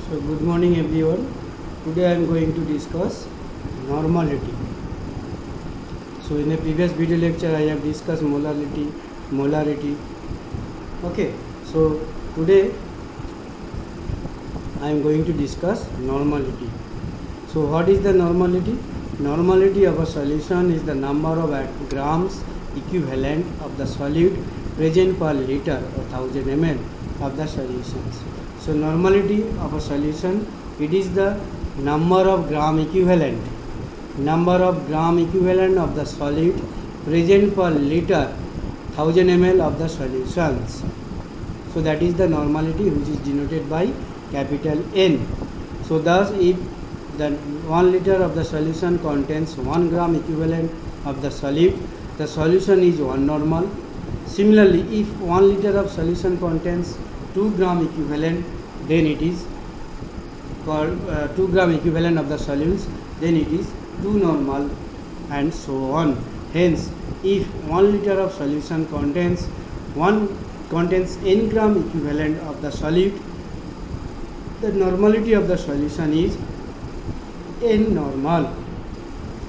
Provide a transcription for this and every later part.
So good morning everyone. Today I am going to discuss normality. So in a previous video lecture I have discussed molarity. Okay. So today I am going to discuss normality. So what is the normality? Normality of a solution is the number of grams equivalent of the solid present per liter or 1000 ml of the solutions. So normality of a solution, it is the number of gram equivalent of the solid present per liter 1000 ml of the solutions. So that is the normality, which is denoted by capital N. So thus if the 1 liter of the solution contains 1 gram equivalent of the solid, the solution is 1 normal. Similarly, if 1 liter of solution contains 2 gram equivalent, then it is called 2 gram equivalent of the solutes, then it is 2 normal, and so on. Hence, if 1 liter of solution contains n gram equivalent of the solute, the normality of the solution is n normal.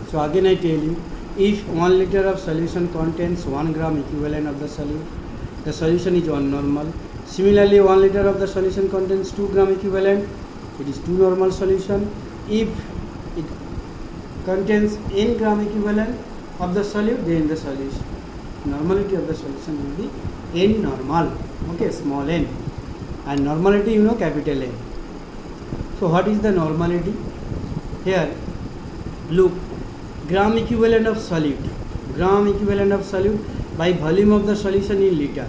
So again I tell you, if 1 liter of solution contains 1 gram equivalent of the solute, the solution is 1 normal. Similarly, 1 liter of the solution contains 2 gram equivalent, it is 2 normal solution. If it contains n gram equivalent of the solute, then the solution normality of the solution will be n normal. Okay, small n, and normality you know capital N. So what is the normality? Here look, gram equivalent of solute by volume of the solution in liter,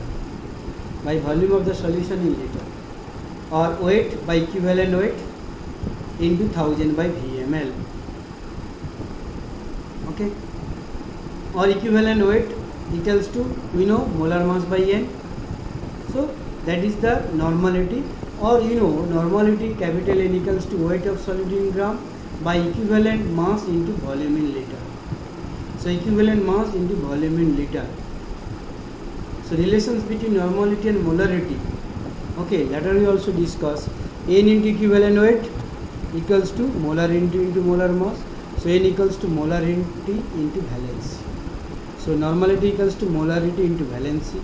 or weight by equivalent weight into 1000 by VML. Okay, or equivalent weight equals to, we know, molar mass by N. So that is the normality, or you know, normality capital N equals to weight of solid in gram by equivalent mass into volume in liter. So equivalent mass into volume in liter. So relations between normality and molarity, okay, later we also discuss. N into equivalent weight equals to molarity into molar mass. So N equals to molarity into valency. So normality equals to molarity into valency.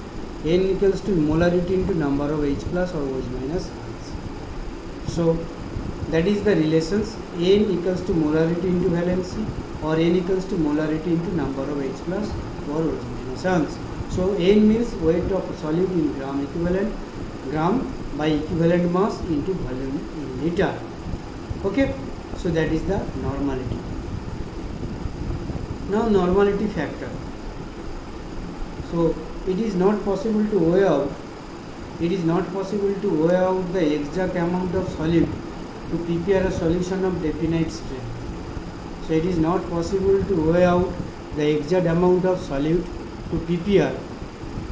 N equals to molarity into number of H plus or OH minus ions. So that is the relations. N equals to molarity into valency, or N equals to molarity into number of H plus or OH minus ions. So N means weight of solid in gram equivalent, gram by equivalent mass into volume in liter. Okay, so that is the normality. Now normality factor. So it is not possible to weigh out the exact amount of solid to prepare a solution of definite strength. So it is not possible to weigh out the exact amount of solute to prepare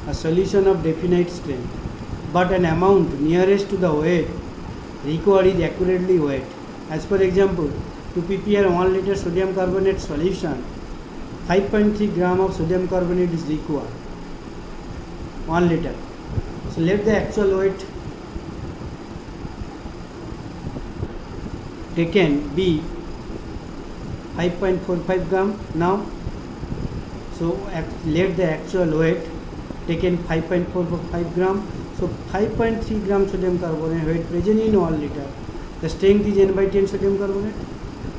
a solution of definite strength, but an amount nearest to the weight required is accurately weighed. As for example, to prepare 1 liter sodium carbonate solution, 5.3 gram of sodium carbonate is required, 1 liter. So let the actual weight taken be 5.45 gram now. So let the actual weight taken 5.45 gram. So 5.3 gram sodium carbonate weight present in 1 liter. The strength is n by 10 sodium carbonate.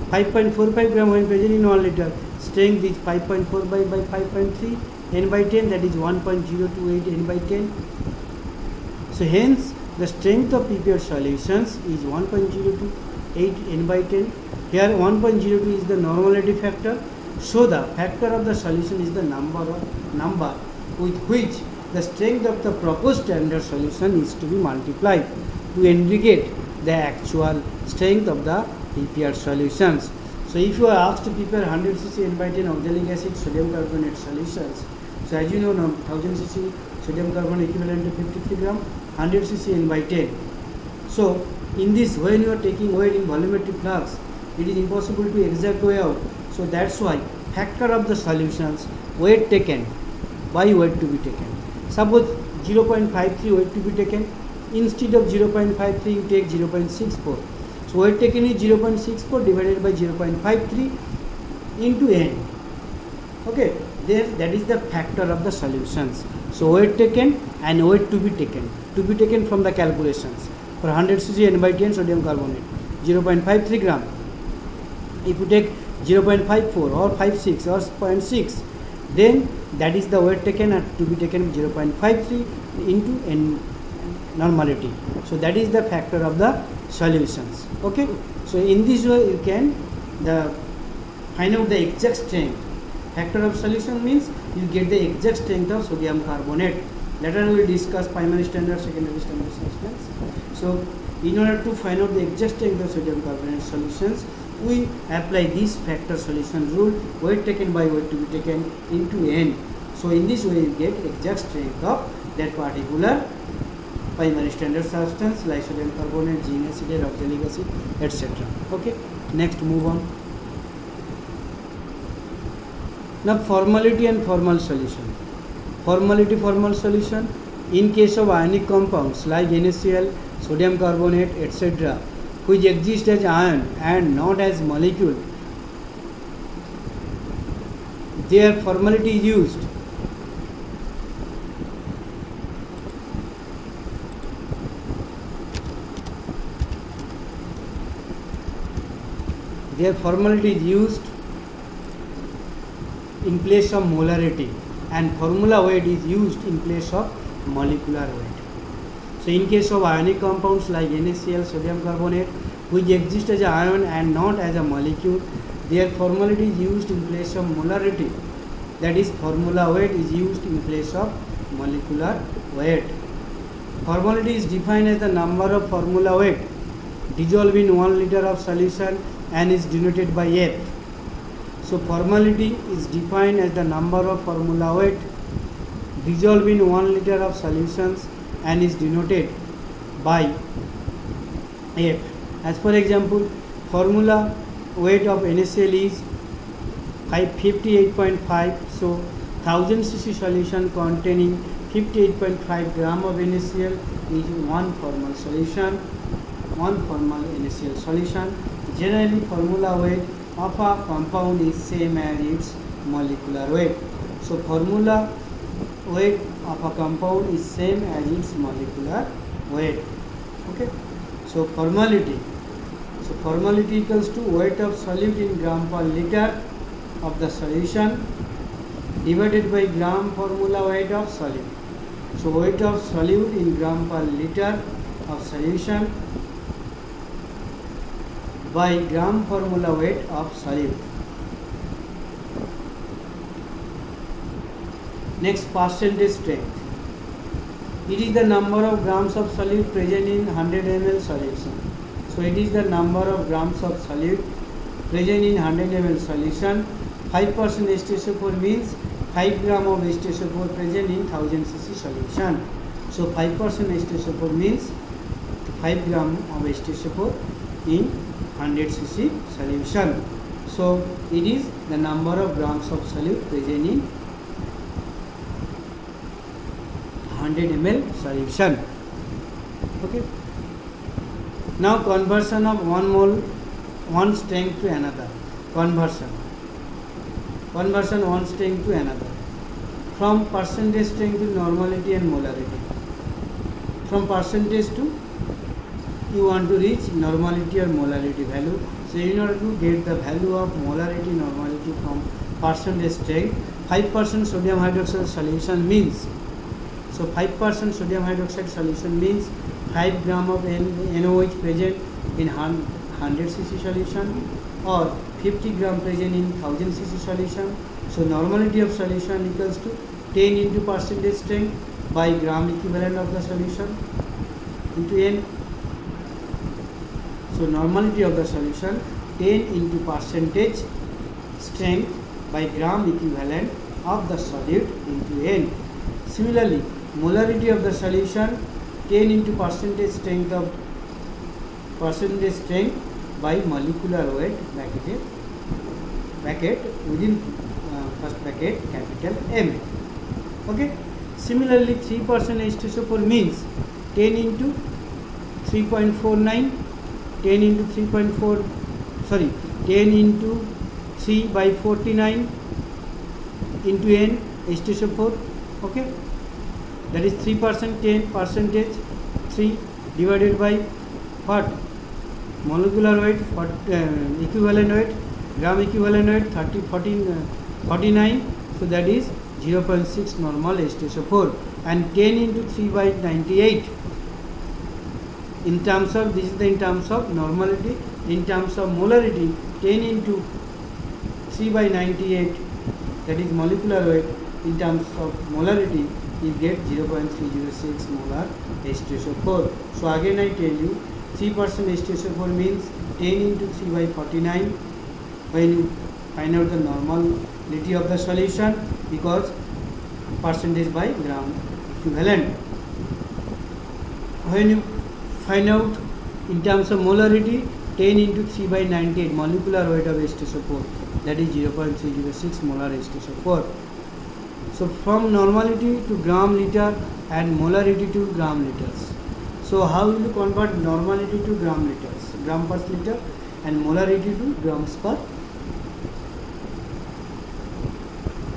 5.45 gram when present in 1 liter. Strength is 5.4 by 5.3 n by 10, that is 1.028 n by 10. So hence the strength of prepared solutions is 1.028 n by 10. Here 1.02 is the normality factor. So the factor of the solution is the number with which the strength of the proposed standard solution is to be multiplied to indicate the actual strength of the prepared solutions. So if you are asked to prepare 100 cc n by 10 oxalic acid sodium carbonate solutions, so as you know now 1000 cc sodium carbonate equivalent to 53 gram, 100 cc n by 10. So in this, when you are taking weight in volumetric flux, it is impossible to exact weigh out. So that's why factor of the solutions, weight taken by weight to be taken. Suppose 0.53 weight to be taken, instead of 0.53 you take 0.64. So weight taken is 0.64 divided by 0.53 into n. Okay, there that is the factor of the solutions. So weight taken and weight to be taken from the calculations. For 100 cc n by 10 sodium carbonate, 0.53 gram. If you take 0.54 or 56 or 0.6, then that is the weight taken and to be taken 0.53 into n normality. So that is the factor of the solutions. Okay, so in this way you can find out the exact strength. Factor of solution means you get the exact strength of sodium carbonate. Later we will discuss primary standard, secondary standard substance. So in order to find out the exact strength of sodium carbonate solutions, we apply this factor solution rule, weight taken by weight to be taken into n. So in this way you get exact strength of that particular primary standard substance like sodium carbonate, zinc acetate, oxalic acid, etc. Okay, next move on. Now formality and formal solution. Formality formal solution in case of ionic compounds like NaCl, sodium carbonate, etc., which exist as ion and not as molecule, their formality is used. Their formality is used in place of molarity, and formula weight is used in place of molecular weight. So in case of ionic compounds like NaCl, sodium carbonate, which exist as an ion and not as a molecule, their formality is used in place of molarity, that is formula weight is used in place of molecular weight. Formality is defined as the number of formula weight dissolved in 1 liter of solution and is denoted by F. So formality is defined as the number of formula weight dissolved in 1 liter of solutions and is denoted by F. As for example, formula weight of NaCl is 58.5. So 1000 cc solution containing 58.5 gram of NaCl is one formal solution, one formal NaCl solution. Generally, formula weight of a compound is same as its molecular weight. So formula weight of a compound is same as its molecular weight. Okay. So formality equals to weight of solute in gram per liter of the solution divided by gram formula weight of solute. So weight of solute in gram per liter of solution by gram formula weight of solute. Next, percentage strength. It is the number of grams of solute present in 100 ml solution. So it is the number of grams of solute present in 100 ml solution. 5% H2SO4 means 5 gram of H2SO4 present in 1000 cc solution. So 5% H2SO4 means 5 gram of H2SO4 in 100 cc solution. So it is the number of grams of solute present in 100 ml solution. Okay. Now conversion of 1 mole, 1 strength to another. Conversion 1 strength to another. From percentage strength to normality and molarity. From percentage to you want to reach normality or molarity value. So in order to get the value of molarity, normality from percentage strength, 5% sodium hydroxide solution means, so 5% sodium hydroxide solution means 5 gram of NaOH present in 100 cc solution or 50 gram present in 1000 cc solution. So normality of solution equals to 10 into percentage strength by gram equivalent of the solution into N. So normality of the solution 10 into percentage strength by gram equivalent of the solute into N. Similarly, molarity of the solution 10 into percentage strength by molecular weight bracket within first bracket capital M. Okay. Similarly, 3% H2SO4 means 10 into 3.49 10 into 3.4, sorry, 10 into 3 by 49 into n H2SO4. Okay, that is 3%, 10 percentage 3 divided by what? Molecular weight, equivalent weight, gram equivalent weight 49, so that is 0.6 normal H2SO4, and 10 into 3 by 98 in terms of, this is the in terms of normality. In terms of molarity, 10 into 3 by 98, that is molecular weight. In terms of molarity, you get 0.306 molar H2SO4. So again I tell you, 3% H2SO4 means 10 into 3 by 49 when you find out the normality of the solution, because percentage by gram equivalent. When you find out in terms of molarity, 10 into 3 by 98 molecular weight of H2SO4, that is 0.306 molar H2SO4. So from normality to gram liter and molarity to gram liters. So how will you convert normality to gram liters, gram per liter, and molarity to grams per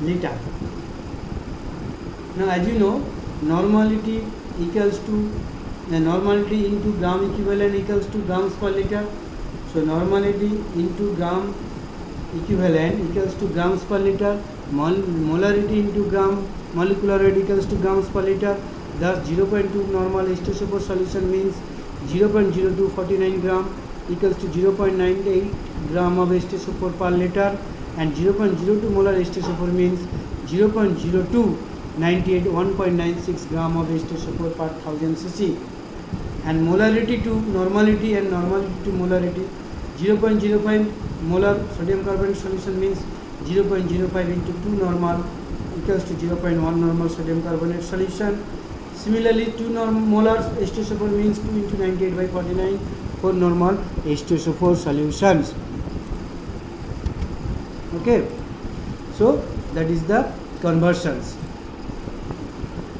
liter? Now as you know, normality equals to normality into gram equivalent equals to grams per liter. So normality into gram equivalent equals to grams per liter. Molarity into gram molecular weight equals to grams per liter. Thus 0.2 normal H2SO4 solution means 0.0249 gram equals to 0.98 gram of H2SO4 per liter, and 0.02 molar H2SO4 means 0.0298 1.96 gram of H2SO4 per 1000 cc. And molarity to normality and normality to molarity, 0.05 molar sodium carbonate solution means 0.05 into 2 normal equals to 0.1 normal sodium carbonate solution. Similarly, 2 molar H2SO4 means 2 into 98 by 49 for normal H2SO4 solutions. Okay, so that is the conversions.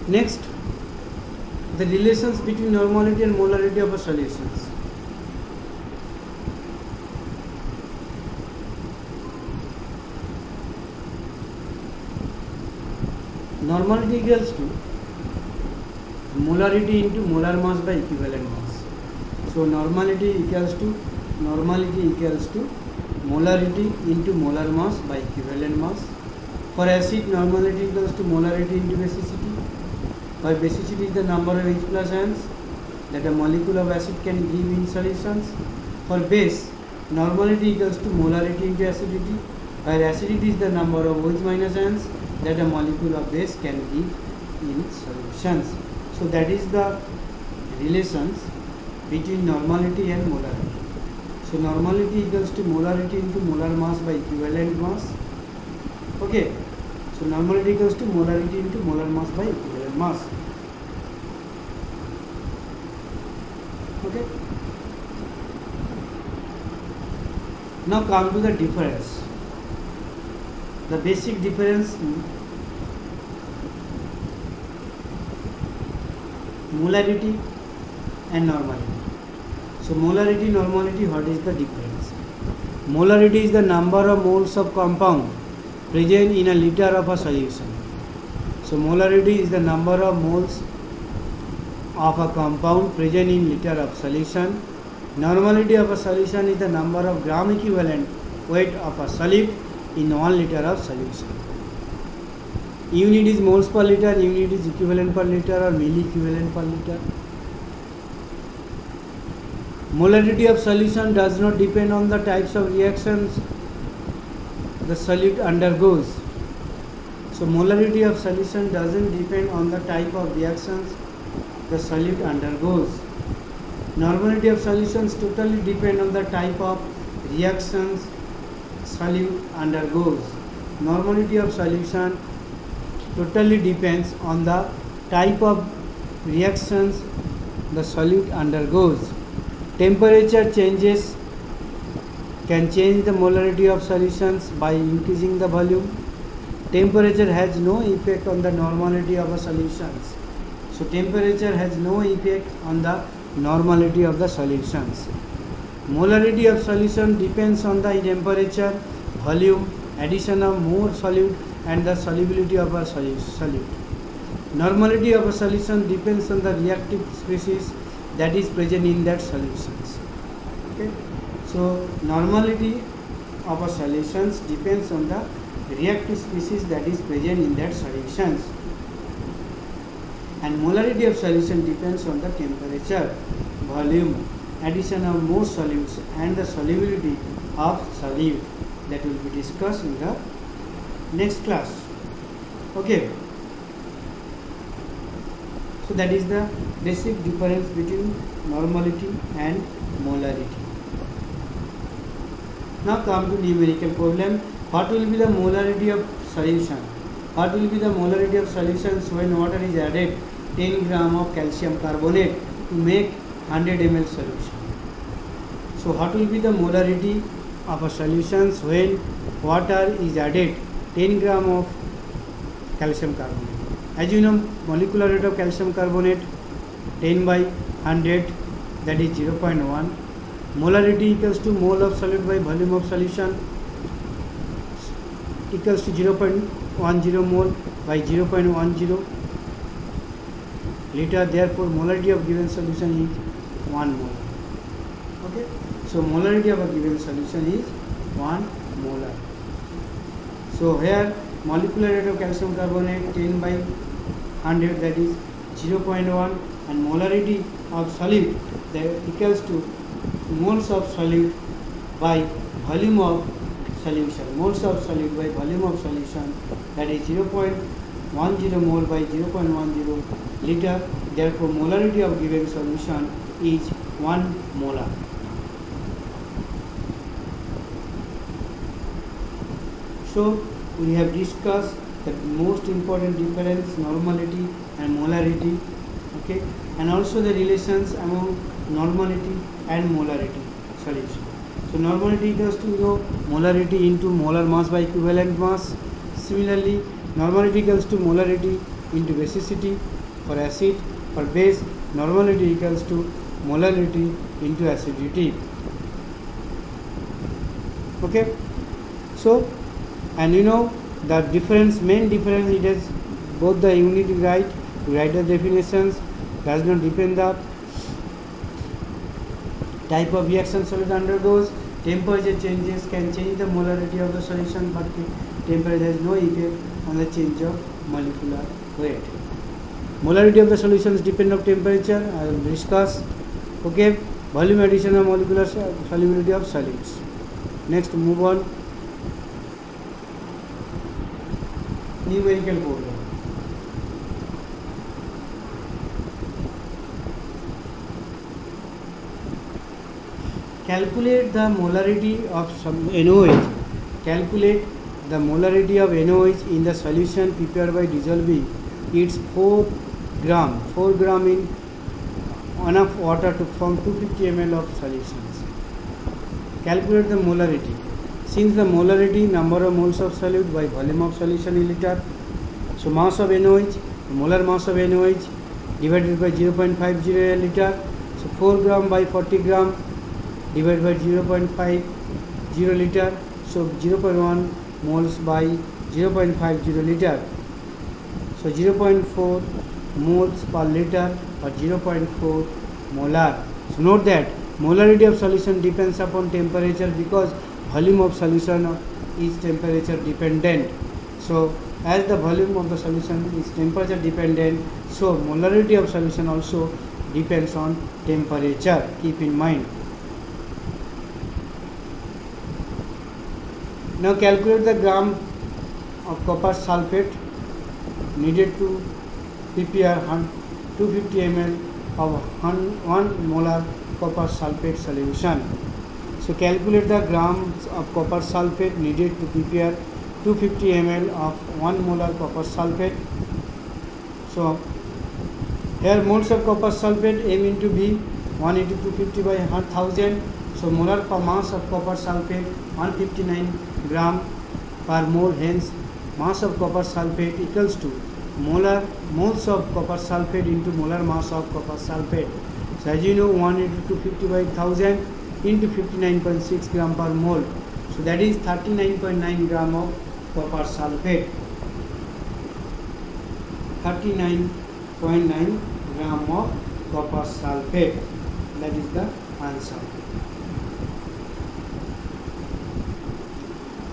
Next, the relations between normality and molarity of a solutions. Normality equals to molarity into molar mass by equivalent mass. So normality equals to molarity into molar mass by equivalent mass. For acid, normality equals to molarity into basicity, where basicity is the number of H plus ions that a molecule of acid can give in solutions. For base, normality equals to molarity into acidity, where acidity is the number of OH minus ions that a molecule of base can give in solutions. So that is the relations between normality and molarity. So normality equals to molarity into molar mass by equivalent mass. Okay, so normality equals to molarity into molar mass by equivalent mass. Okay, now come to the difference. The basic difference, molarity and normality. So molarity, normality, what is the difference? Molarity is the number of moles of compound present in a liter of a solution. So molarity is the number of moles of a compound present in liter of solution. Normality of a solution is the number of gram equivalent weight of a solid in 1 liter of solution. Unit is moles per liter, unit is equivalent per liter or milli equivalent per liter. Molarity of solution does not depend on the types of reactions the solute undergoes. So molarity of solution doesn't depend on the type of reactions the solute undergoes. Normality of solutions totally depend on the type of reactions solute undergoes. Normality of solution totally depends on the type of reactions the solute undergoes. Temperature changes can change the molarity of solutions by increasing the volume. Temperature has no effect on the normality of a solutions. So temperature has no effect on the normality of the solutions. Molarity of solution depends on the temperature, volume, addition of more solute and the solubility of a solute. Normality of a solution depends on the reactive species that is present in that solutions. Okay. So normality of a solutions depends on the reactive species that is present in that solutions, and molarity of solution depends on the temperature, volume, addition of more solutes and the solubility of solute, that will be discussed in the next class. Okay, so that is the basic difference between normality and molarity. Now come to numerical problem. What will be the molarity of solution? What will be the molarity of solutions when water is added 10 gram of calcium carbonate to make 100 ml solution? So what will be the molarity of a solutions when water is added 10 gram of calcium carbonate? As you know, molecular weight of calcium carbonate 10 by 100, that is 0.1. Molarity equals to mole of solute by volume of solution equals to 0.10 mole by 0.10 liter. Therefore, molarity of given solution is 1 mole. Okay, so molarity of a given solution is 1 molar. So here molecular weight of calcium carbonate 10 by 100, that is 0.1, and molarity of solute that equals to moles of solute by volume of solution. Moles of solute by volume of solution, that is 0.10 mole by 0.10 liter. Therefore, molarity of given solution is 1 molar. So we have discussed the most important difference, normality and molarity, okay, and also the relations among normality and molarity solution. So normality equals to molarity into molar mass by equivalent mass. Similarly, normality equals to molarity into basicity for acid. For base, normality equals to molarity into acidity. Okay, so and the difference, main difference, it is both the unit you write the definitions, does not depend the type of reaction solute undergoes. Temperature changes can change the molarity of the solution, but temperature has no effect on the change of molecular weight. Molarity of the solutions depend on temperature, I will discuss. Okay, volume, addition of molecular solubility of solids. Next, move on. Numerical problem. Calculate the molarity of some NOH. Calculate the molarity of NOH in the solution prepared by dissolving its 4 gram in enough water to form 250 ml of solutions. Calculate the molarity. Since the molarity, number of moles of solute by volume of solution in liter, so mass of NOH, molar mass of NOH divided by 0.50 liter, so 4 gram by 40 gram divided by 0.50 liter, so 0.1 moles by 0.50 liter, so 0.4 moles per liter or 0.4 molar. So note that molarity of solution depends upon temperature because volume of solution is temperature dependent. So as the volume of the solution is temperature dependent, so molarity of solution also depends on temperature. Keep in mind. Now calculate the gram of copper sulfate needed to prepare 250 ml of 1 molar copper sulfate solution. So calculate the grams of copper sulfate needed to prepare 250 ml of 1 molar copper sulfate. So here moles of copper sulfate M into V 1 into 250 by 1000. So molar per mass of copper sulfate 159 gram per mole. Hence mass of copper sulfate equals to moles of copper sulfate into molar mass of copper sulfate. So as you know, 1 into 250 by 1000, into 59.6 gram per mole. So that is 39.9 gram of copper sulfate. 39.9 gram of copper sulfate. That is the answer.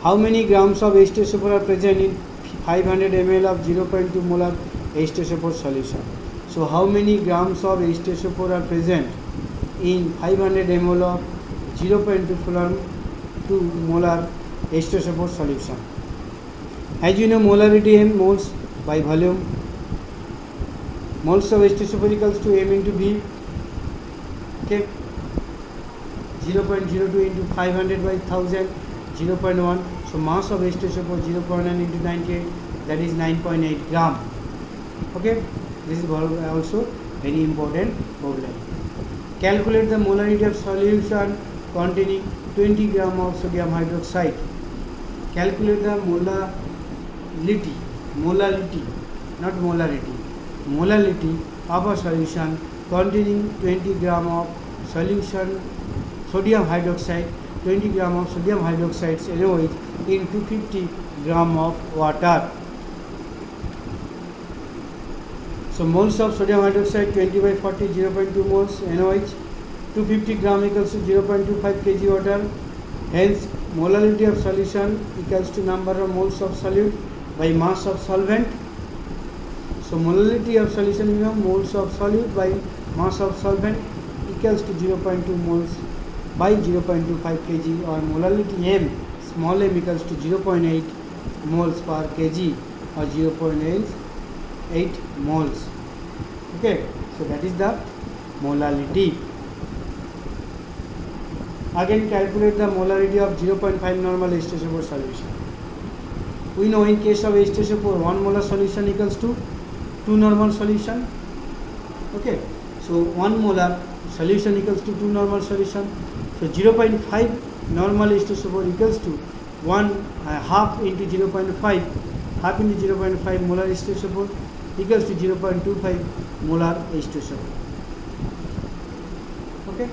How many grams of H2SO4 are present in 500 ml of 0.2 molar H2SO4 solution? So how many grams of H2SO4 are present in 500 ml of 0.2 molar H2SO4 solution? As you know, molarity M, moles by volume. Moles of H2SO4 equals to M into V. Okay. 0.02 into 500 by 1000, 0.1. So mass of H2SO4 0.9 into 98, that is 9.8 gram. Okay. This is also very important problem. Calculate the molarity of solution containing 20 gram of sodium hydroxide. Calculate the molality, not molarity, molality of a solution containing 20 gram of solution sodium hydroxide, 20 gram of sodium hydroxide NaOH in 250 gram of water. So moles of sodium hydroxide 20 by 40, 0.2 moles NaOH, 250 gram equals to 0.25 kg water. Hence molality of solution equals to number of moles of solute by mass of solvent. So molality of solution, you know, moles of solute by mass of solvent equals to 0.2 moles by 0.25 kg, or molality M, small m, equals to 0.8 moles per kg or 0.8 moles. Okay, so that is the molality. Again, calculate the molarity of 0.5 normal H2SO4 solution. We know in case of H2SO4, 1 molar solution equals to 2 normal solution. Okay, so 1 molar solution equals to 2 normal solution. So 0.5 normal H2SO4 equals to 1 half into 0.5, half into 0.5 molar H2SO4 equals to 0.25 molar H2SO4. Okay,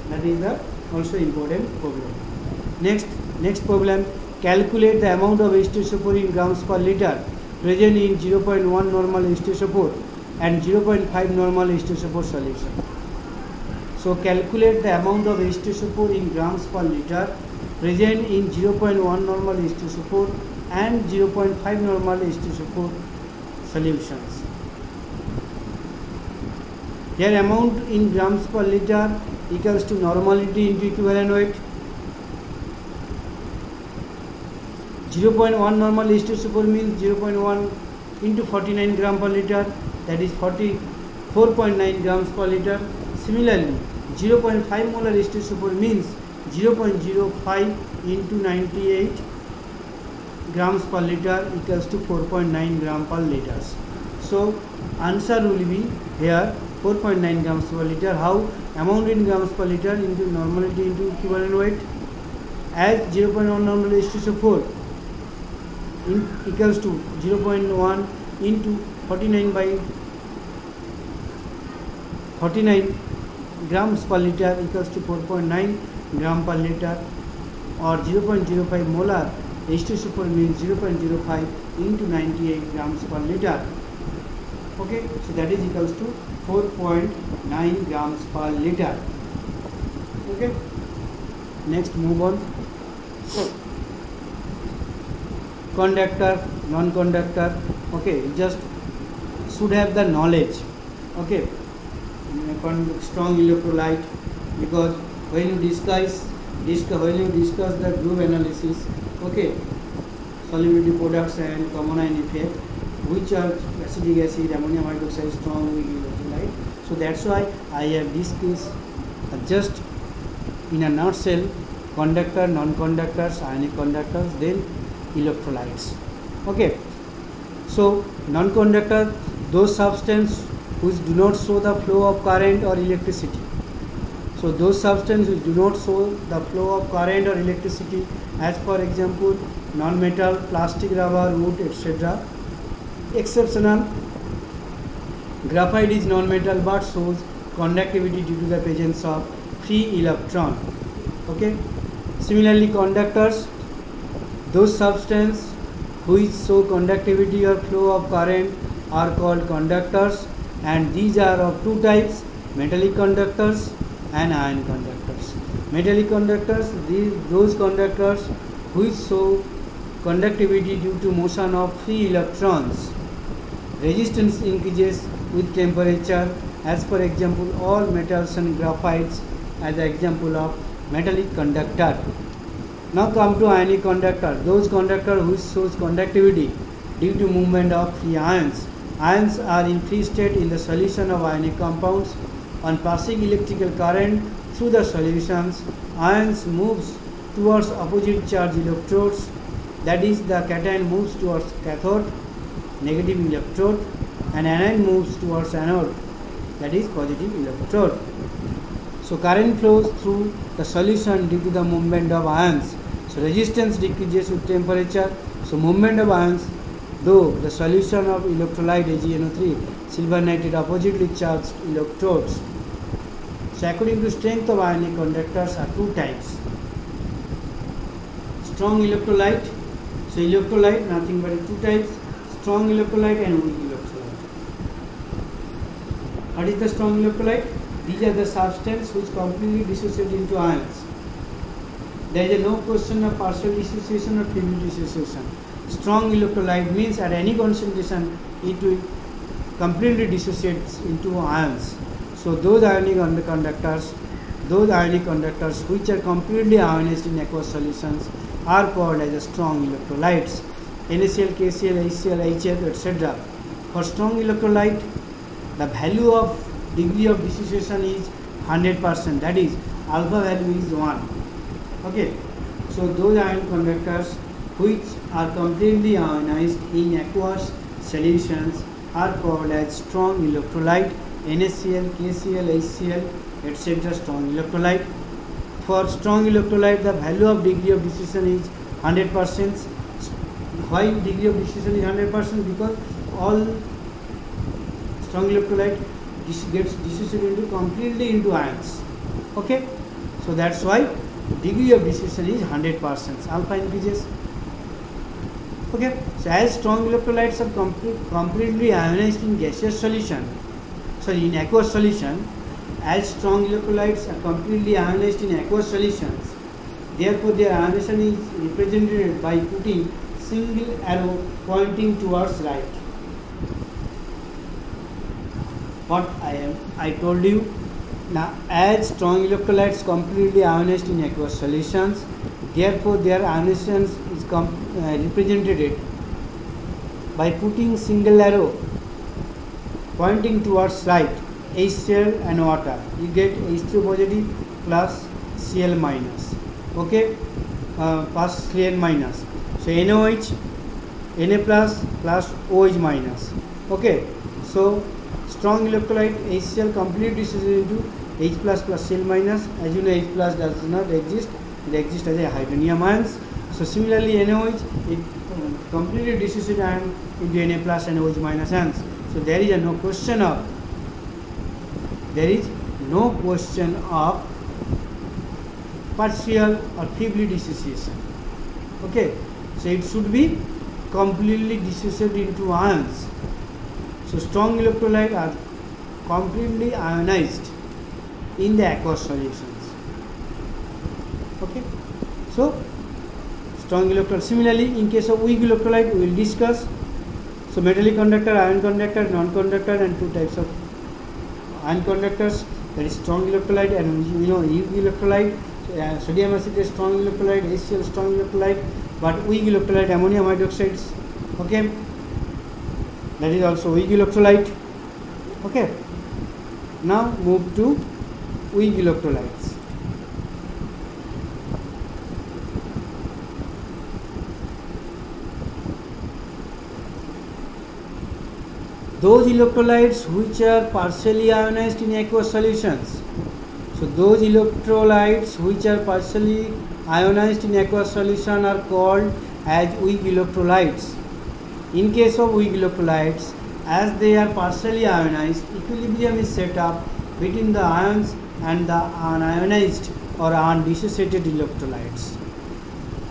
that is the also important problem. Next problem, calculate the amount of H2SO4 in grams per liter present in 0.1 normal H2SO4 and 0.5 normal H2SO4 solution. So calculate the amount of H2SO4 in grams per liter present in 0.1 normal H2SO4 and 0.5 normal H2SO4 solutions. Here amount in grams per liter equals to normality into equivalent weight. 0.1 normal H2SO4 means 0.1 into 49 gram per liter, that is 44.9 grams per liter. Similarly, 0.5 molar H2SO4 means 0.05 into 98 grams per liter equals to 4.9 gram per liter. So answer will be here 4.9 grams per liter. How? Amount in grams per liter into normality into equivalent weight. As 0.1 normal H2SO4 equals to 0.1 into 49 by 49 grams per liter equals to 4.9 gram per liter, or 0.05 molar H2SO4 means 0.05 into 98 grams per liter. Okay, so that is equals to 4.9 grams per liter. Okay, next move on. Conductor, non-conductor. Okay, just should have the knowledge. Okay, strong electrolyte, because when you discuss the groove analysis, okay, solubility products and common ion effect, which are acetic acid, ammonium hydroxide, strong weak electrolyte. So that's why I have discussed just in a nutshell conductor, non-conductors, ionic conductors, then electrolytes. Okay, so non-conductor, those substances which do not show the flow of current or electricity. So those substances which do not show the flow of current or electricity, as for example non-metal, plastic, rubber, wood, etc. Exceptional, graphite is non-metal but shows conductivity due to the presence of free electron. Okay. Similarly, conductors, those substances which show conductivity or flow of current are called conductors, and these are of two types: metallic conductors and ion conductors. Metallic conductors, those conductors which show conductivity due to motion of free electrons. Resistance increases with temperature, as per example all metals and graphites as an example of metallic conductor. Now come to ionic conductor, those conductors which shows conductivity due to movement of free ions. Ions are in free state in the solution of ionic compounds. On passing electrical current through the solutions, ions moves towards opposite charge electrodes, that is the cation moves towards cathode, negative electrode, and anion moves towards anode, that is positive electrode. So current flows through the solution due to the movement of ions. So resistance decreases with temperature. So movement of ions, though the solution of electrolyte AgNO3, silver nitrate, oppositely charged electrodes. So according to strength of ionic conductors are two types: strong electrolyte. So electrolyte nothing but two types: strong electrolyte and weak electrolyte. What is the strong electrolyte? These are the substances which completely dissociate into ions. There is no question of partial dissociation or full dissociation. Strong electrolyte means at any concentration it will completely dissociates into ions. So those ionic conductors which are completely ionized in aqueous solutions are called as strong electrolytes. NaCl, KCl, HCl, HF, etc. For strong electrolyte, the value of degree of dissociation is 100%, that is alpha value is 1. Okay, so those ion conductors which are completely ionized in aqueous solutions are called as strong electrolyte. NaCl, KCl, HCl, etc. strong electrolyte. For strong electrolyte, the value of degree of dissociation is 100%. Why degree of dissociation is 100%? Because all strong electrolyte gets dissociated completely into ions. Okay, so that's why degree of dissociation is 100%. Alpha increases. Okay, so as strong electrolytes are completely ionized in gaseous solution, in aqueous solution, as strong electrolytes are completely ionized in aqueous solutions, therefore their ionization is represented by putting single arrow pointing towards right. What I told you. Now, as strong electrolytes completely ionized in aqueous solutions, therefore their ionization is represented by putting single arrow pointing towards right, HCl and water. You get H3 positive plus Cl minus. Okay, plus Cl minus. So NOH, Na plus OH minus. Okay, so strong electrolyte HCl completely dissociated into H plus Cl minus. As you know, H plus does not exist; it exists as a hydronium ions. So similarly, NOH it completely dissociated into Na plus and OH minus ions. So there is no question of partial or feebly dissociation. Okay, so it should be completely dissociated into ions. So strong electrolytes are completely ionized in the aqueous solutions. Okay, so strong electrolyte. Similarly, in case of weak electrolyte, we will discuss. So metallic conductor, ion conductor, non-conductor, and two types of ion conductors. That is strong electrolyte and weak electrolyte. Sodium acetate strong electrolyte, HCl strong electrolyte, but weak electrolyte ammonium hydroxide. Okay, that is also weak electrolyte. Okay, now move to weak electrolytes. Those electrolytes which are partially ionized in aqueous solutions. So those electrolytes which are partially ionized in aqueous solution are called as weak electrolytes. In case of weak electrolytes, as they are partially ionized, equilibrium is set up between the ions and the unionized or undissociated electrolytes.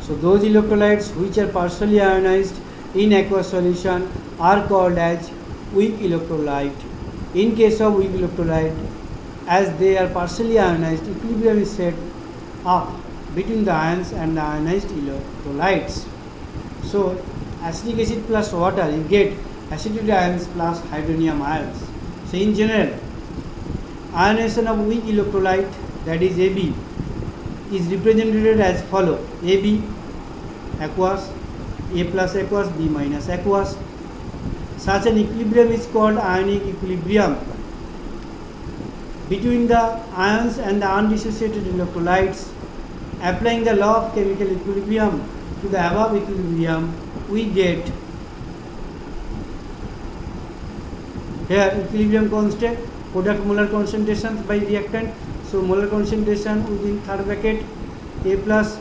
So those electrolytes which are partially ionized in aqueous solution are called as weak electrolyte. In case of weak electrolyte, as they are partially ionized, equilibrium is set up between the ions and the ionized electrolytes. So acetic acid plus water, you get acidity ions plus hydronium ions. So in general, ionization of weak electrolyte, that is AB, is represented as follow: AB aqueous, A plus aqueous, B minus aqueous. Such an equilibrium is called ionic equilibrium between the ions and the undissociated electrolytes. Applying the law of chemical equilibrium to the above equilibrium, we get here equilibrium constant, product molar concentrations by reactant. So molar concentration within third bracket A plus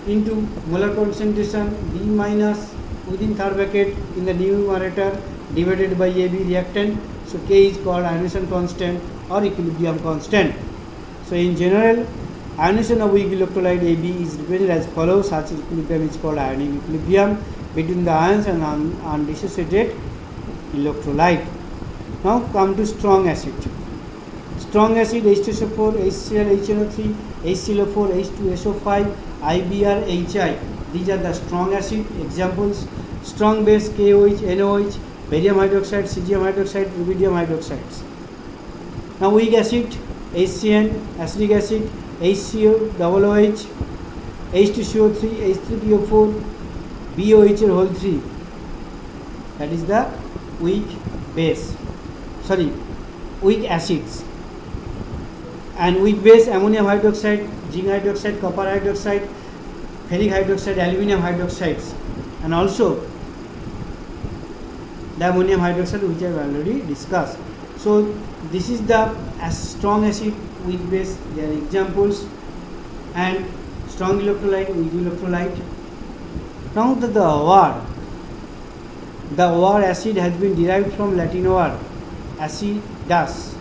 into molar concentration B minus within third bracket in the numerator divided by AB reactant. So K is called ionization constant or equilibrium constant. So in general, ionization of weak electrolyte AB is represented as follows. Such equilibrium is called ionic equilibrium between the ions and undissociated electrolyte. Now come to strong acid. Strong acid H2SO4, HCl, HNO3, HCl4, H2SO5, IBr, HI. These are the strong acid examples. Strong base KOH, NOH, barium hydroxide, cesium hydroxide, rubidium hydroxides. Now weak acid HCN, acetic acid HCOOH, H2CO3, H3PO4, BOH whole 3. That is the weak base. Weak acids. And weak base ammonium hydroxide, zinc hydroxide, copper hydroxide, ferric hydroxide, aluminum hydroxides, and also the ammonium hydroxide which I have already discussed. So this is the strong acid, weak base, their examples, and strong electrolyte, weak electrolyte. Now the word acid has been derived from Latin word acidus.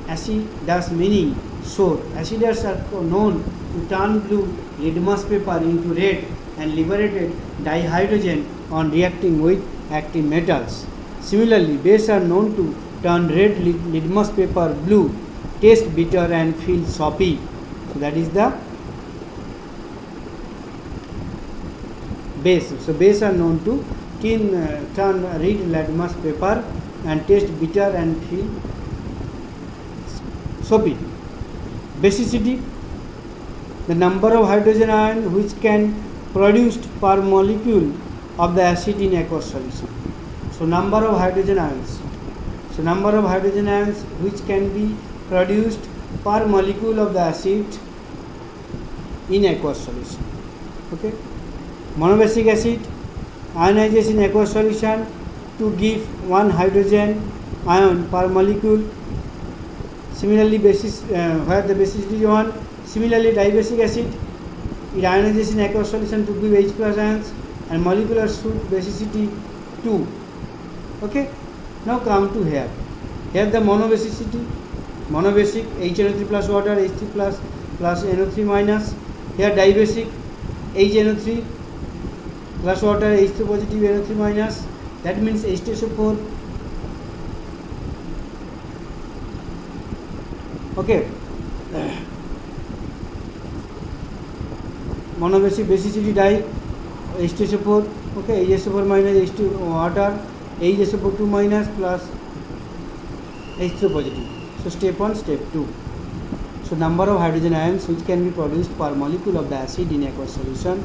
Acidus meaning sour. Acids are known to turn blue litmus paper into red and liberated dihydrogen on reacting with active metals. Similarly, bases are known to turn red litmus paper blue, taste bitter and feel soppy. So that is the base. So bases are known to turn red litmus paper and taste bitter and feel soapy. Basicity, the number of hydrogen ions which can produced per molecule of the acid in aqueous solution. So number of hydrogen ions. So number of hydrogen ions which can be produced per molecule of the acid in aqueous solution. Okay. Monobasic acid ionizes in aqueous solution to give one hydrogen ion per molecule. Similarly, where the basicity is 1. Similarly, dibasic acid, it ionizes in aqueous solution to give H plus ions and molecular basicity 2. Okay. Now come to here. Here the monobasicity, monobasic HNO3 plus water, H3 plus NO3 minus. Here dibasic HNO3 plus water, H2 positive, NO3 minus. That means H2SO4. Okay. Monobasic basicity di H2SO4. Okay, HSO4 minus H2 water, HSO4 minus plus H3 positive. So step 1, step 2. So number of hydrogen ions which can be produced per molecule of the acid in aqueous solution.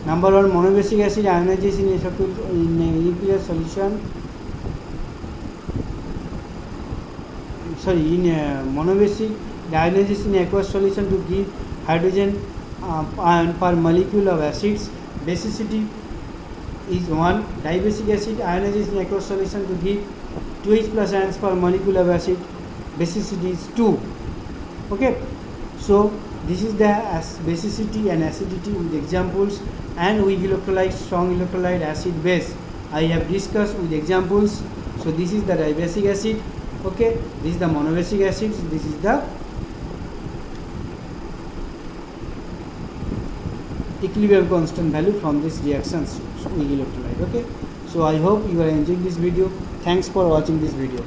Number 1, monobasic acid ionizes in a nuclear solution. Monobasic ionizes in aqueous solution to give hydrogen ion per molecule of acids. Basicity is 1. Dibasic acid ionizes in aqueous solution to give 2H plus ions per molecule of acid. Basicity is 2. Okay. So this is the basicity and acidity with examples, and weak electrolyte, strong electrolyte, acid base I have discussed with examples. So this is the dibasic acid. Okay, this is the monobasic acids, this is the equilibrium constant value from this reactions with electrolyte. Okay, so I hope you are enjoying this video. Thanks for watching this video.